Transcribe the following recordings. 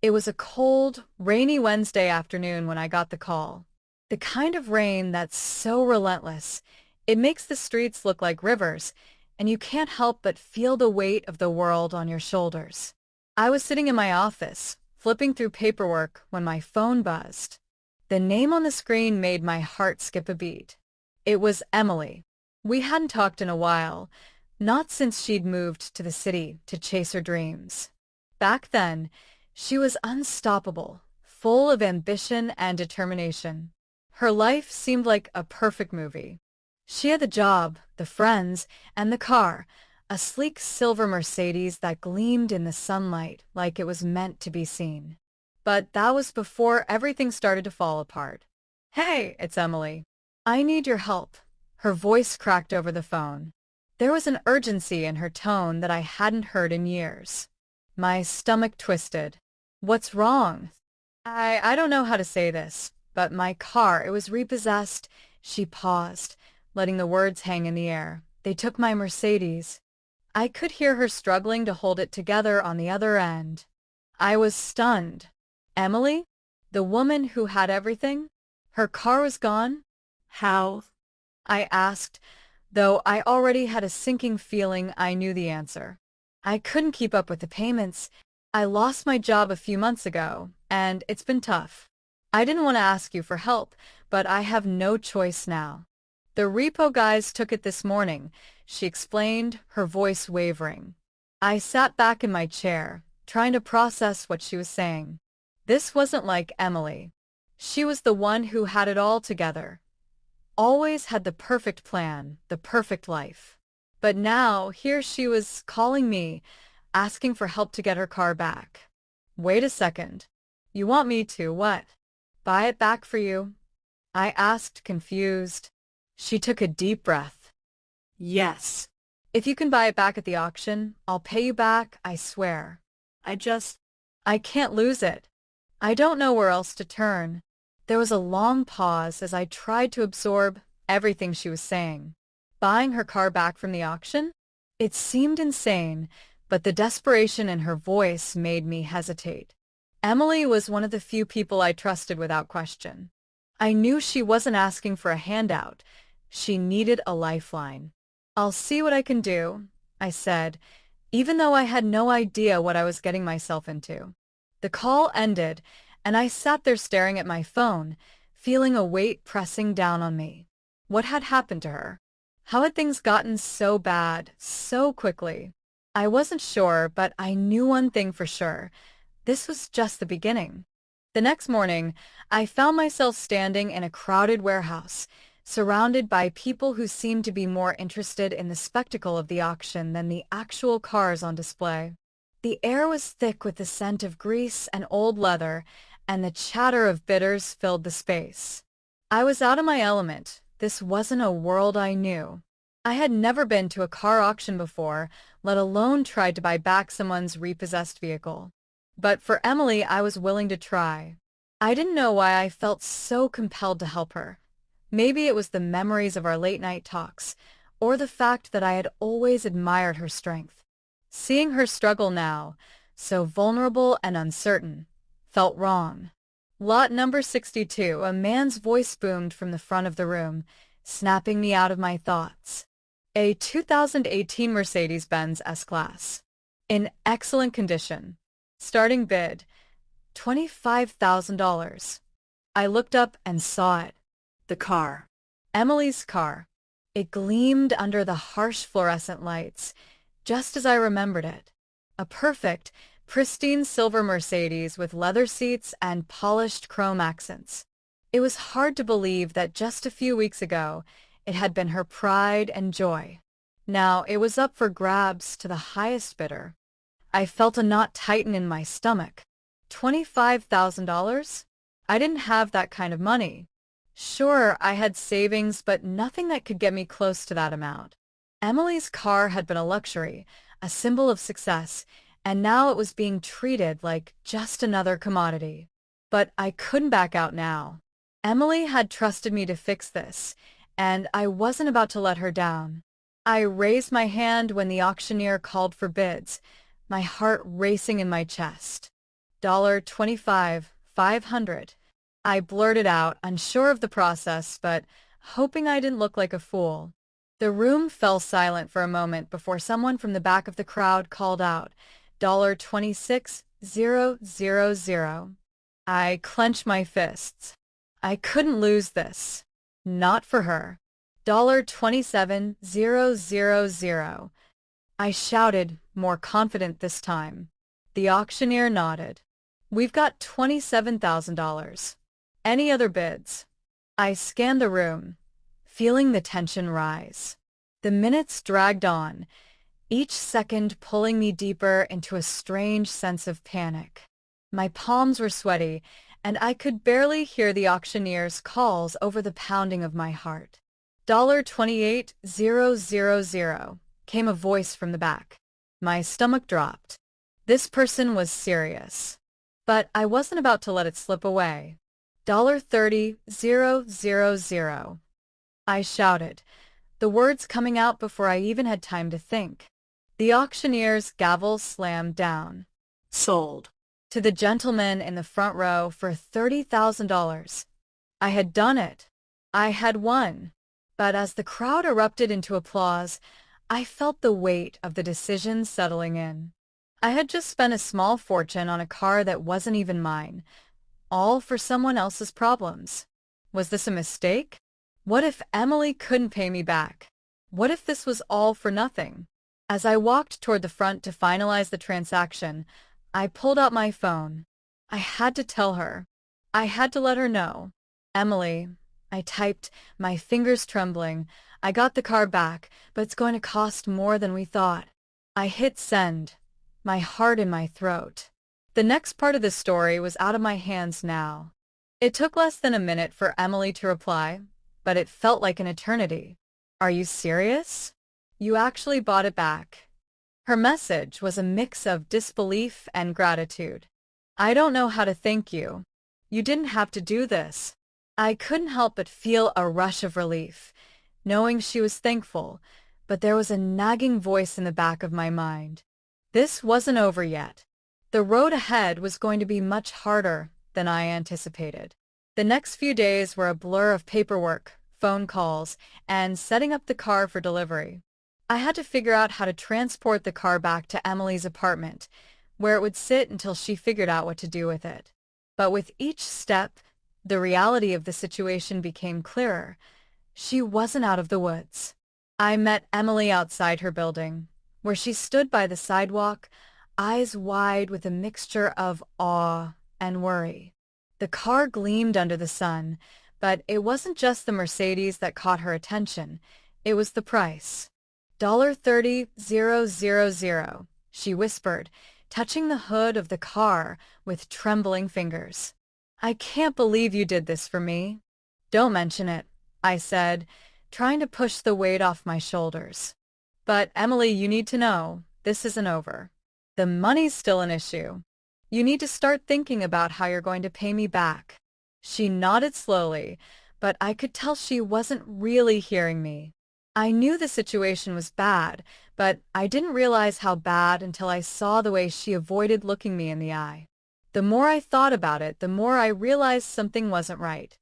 It was a cold, rainy Wednesday afternoon when I got the call. The kind of rain that's so relentless, it makes the streets look like rivers, and you can't help but feel the weight of the world on your shoulders. I was sitting in my office, flipping through paperwork when my phone buzzed. The name on the screen made my heart skip a beat. It was Emily. We hadn't talked in a while, not since she'd moved to the city to chase her dreams. Back then, she was unstoppable, full of ambition and determination. Her life seemed like a perfect movie. She had the job, the friends, and the car, a sleek silver Mercedes that gleamed in the sunlight like it was meant to be seen. But that was before everything started to fall apart. "Hey, it's Emily. I need your help." Her voice cracked over the phone. There was an urgency in her tone that I hadn't heard in years. My stomach twisted. "What's wrong?" I don't know how to say this, but my car, it was repossessed." She paused, letting the words hang in the air. "They took my Mercedes." I could hear her struggling to hold it together on the other end. I was stunned. Emily? The woman who had everything? Her car was gone? How? I asked, though I already had a sinking feeling I knew the answer. I couldn't keep up with the payments. I lost my job a few months ago, and it's been tough. I didn't want to ask you for help, but I have no choice now. "The repo guys took it this morning," she explained, her voice wavering. I sat back in my chair, trying to process what she was saying. This wasn't like Emily. She was the one who had it all together. Always had the perfect plan, the perfect life. But now, here she was calling me, asking for help to get her car back. "Wait a second. You want me to, what? Buy it back for you?" I asked, confused. She took a deep breath. "Yes. If you can buy it back at the auction, I'll pay you back, I swear. I can't lose it. I don't know where else to turn." There was a long pause as I tried to absorb everything she was saying. Buying her car back from the auction? It seemed insane, but the desperation in her voice made me hesitate. Emily was one of the few people I trusted without question. I knew she wasn't asking for a handout. She needed a lifeline. "I'll see what I can do," I said, even though I had no idea what I was getting myself into. The call ended, and I sat there staring at my phone, feeling a weight pressing down on me. What had happened to her? How had things gotten so bad, so quickly? I wasn't sure, but I knew one thing for sure. This was just the beginning. The next morning, I found myself standing in a crowded warehouse, surrounded by people who seemed to be more interested in the spectacle of the auction than the actual cars on display. The air was thick with the scent of grease and old leather, and the chatter of bidders filled the space. I was out of my element. This wasn't a world I knew. I had never been to a car auction before, let alone tried to buy back someone's repossessed vehicle. But for Emily, I was willing to try. I didn't know why I felt so compelled to help her. Maybe it was the memories of our late-night talks, or the fact that I had always admired her strength. Seeing her struggle now, so vulnerable and uncertain, felt wrong. "Lot number 62, a man's voice boomed from the front of the room, snapping me out of my thoughts. A 2018 Mercedes-Benz S-Class. In excellent condition. Starting bid, $25,000. I looked up and saw it. The car. Emily's car. It gleamed under the harsh fluorescent lights, just as I remembered it. A perfect, pristine silver Mercedes with leather seats and polished chrome accents. It was hard to believe that just a few weeks ago, it had been her pride and joy. Now it was up for grabs to the highest bidder. I felt a knot tighten in my stomach. $25,000? I didn't have that kind of money. Sure, I had savings, but nothing that could get me close to that amount. Emily's car had been a luxury, a symbol of success, and now it was being treated like just another commodity. But I couldn't back out now. Emily had trusted me to fix this, and I wasn't about to let her down. I raised my hand when the auctioneer called for bids, my heart racing in my chest. $25, 500. I blurted out, unsure of the process, but hoping I didn't look like a fool. The room fell silent for a moment before someone from the back of the crowd called out, $26,000. I clenched my fists. I couldn't lose this. Not for her. $27,000. I shouted, more confident this time. The auctioneer nodded. We've got $27,000. Any other bids? I scanned the room, feeling the tension rise. The minutes dragged on, each second pulling me deeper into a strange sense of panic. My palms were sweaty, and I could barely hear the auctioneer's calls over the pounding of my heart. $28,000, came a voice from the back. My stomach dropped. This person was serious. But I wasn't about to let it slip away. $30,000. I shouted, the words coming out before I even had time to think. The auctioneer's gavel slammed down. Sold. To the gentleman in the front row for $30,000. I had done it. I had won. But as the crowd erupted into applause, I felt the weight of the decision settling in. I had just spent a small fortune on a car that wasn't even mine, all for someone else's problems. Was this a mistake? What if Emily couldn't pay me back? What if this was all for nothing? As I walked toward the front to finalize the transaction, I pulled out my phone. I had to tell her. I had to let her know. Emily, I typed, my fingers trembling. I got the car back, but it's going to cost more than we thought. I hit send, my heart in my throat. The next part of the story was out of my hands now. It took less than a minute for Emily to reply, but it felt like an eternity. Are you serious? You actually bought it back. Her message was a mix of disbelief and gratitude. I don't know how to thank you. You didn't have to do this. I couldn't help but feel a rush of relief, knowing she was thankful, but there was a nagging voice in the back of my mind. This wasn't over yet. The road ahead was going to be much harder than I anticipated. The next few days were a blur of paperwork, phone calls, and setting up the car for delivery. I had to figure out how to transport the car back to Emily's apartment, where it would sit until she figured out what to do with it. But with each step, the reality of the situation became clearer. She wasn't out of the woods. I met Emily outside her building, where she stood by the sidewalk, eyes wide with a mixture of awe and worry. The car gleamed under the sun, but it wasn't just the Mercedes that caught her attention. It was the price. $30,000, she whispered, touching the hood of the car with trembling fingers. I can't believe you did this for me. Don't mention it, I said, trying to push the weight off my shoulders. But Emily, you need to know, this isn't over. The money's still an issue. You need to start thinking about how you're going to pay me back. She nodded slowly, but I could tell she wasn't really hearing me. I knew the situation was bad, but I didn't realize how bad until I saw the way she avoided looking me in the eye. The more I thought about it, the more I realized something wasn't right.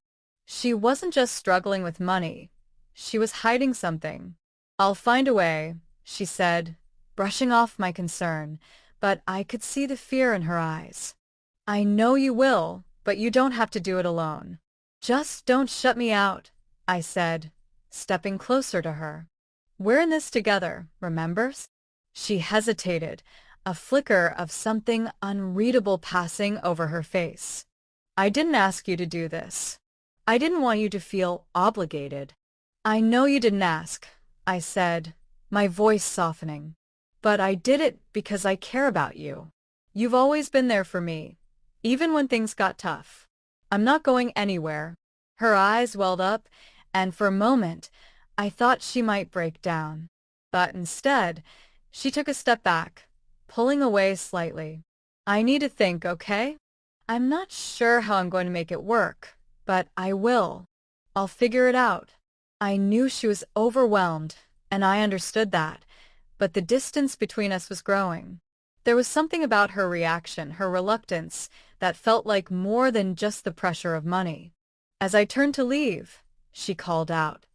She wasn't just struggling with money. She was hiding something. I'll find a way, she said, brushing off my concern, but I could see the fear in her eyes. I know you will, but you don't have to do it alone. Just don't shut me out, I said, stepping closer to her. We're in this together, remember? She hesitated, a flicker of something unreadable passing over her face. I didn't ask you to do this. I didn't want you to feel obligated. I know you didn't ask, I said, my voice softening. But I did it because I care about you. You've always been there for me, even when things got tough. I'm not going anywhere. Her eyes welled up, and for a moment, I thought she might break down. But instead, she took a step back, pulling away slightly. I need to think, okay? I'm not sure how I'm going to make it work, but I will. I'll figure it out. I knew she was overwhelmed, and I understood that, but the distance between us was growing. There was something about her reaction, her reluctance, that felt like more than just the pressure of money. As I turned to leave, she called out,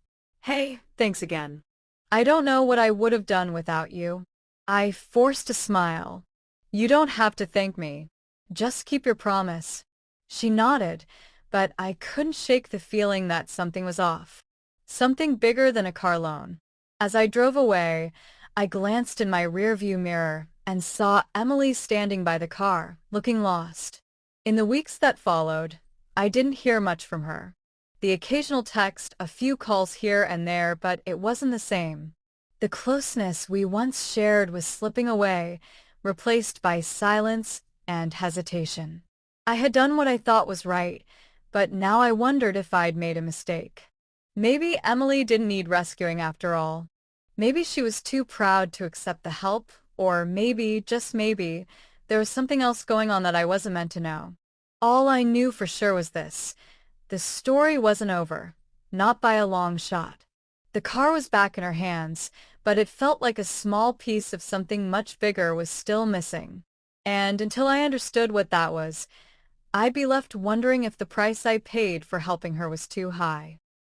"Hey, thanks again. I don't know what I would have done without you." I forced a smile. "You don't have to thank me. Just keep your promise." She nodded, but I couldn't shake the feeling that something was off. Something bigger than a car loan. As I drove away, I glanced in my rearview mirror and saw Emily standing by the car, looking lost. In the weeks that followed, I didn't hear much from her. The occasional text, a few calls here and there, but it wasn't the same. The closeness we once shared was slipping away, replaced by silence and hesitation. I had done what I thought was right, but now I wondered if I'd made a mistake. Maybe Emily didn't need rescuing after all. Maybe she was too proud to accept the help, or maybe, just maybe, there was something else going on that I wasn't meant to know. All I knew for sure was this: the story wasn't over, not by a long shot. The car was back in her hands, but it felt like a small piece of something much bigger was still missing. And until I understood what that was, I'd be left wondering if the price I paid for helping her was too high.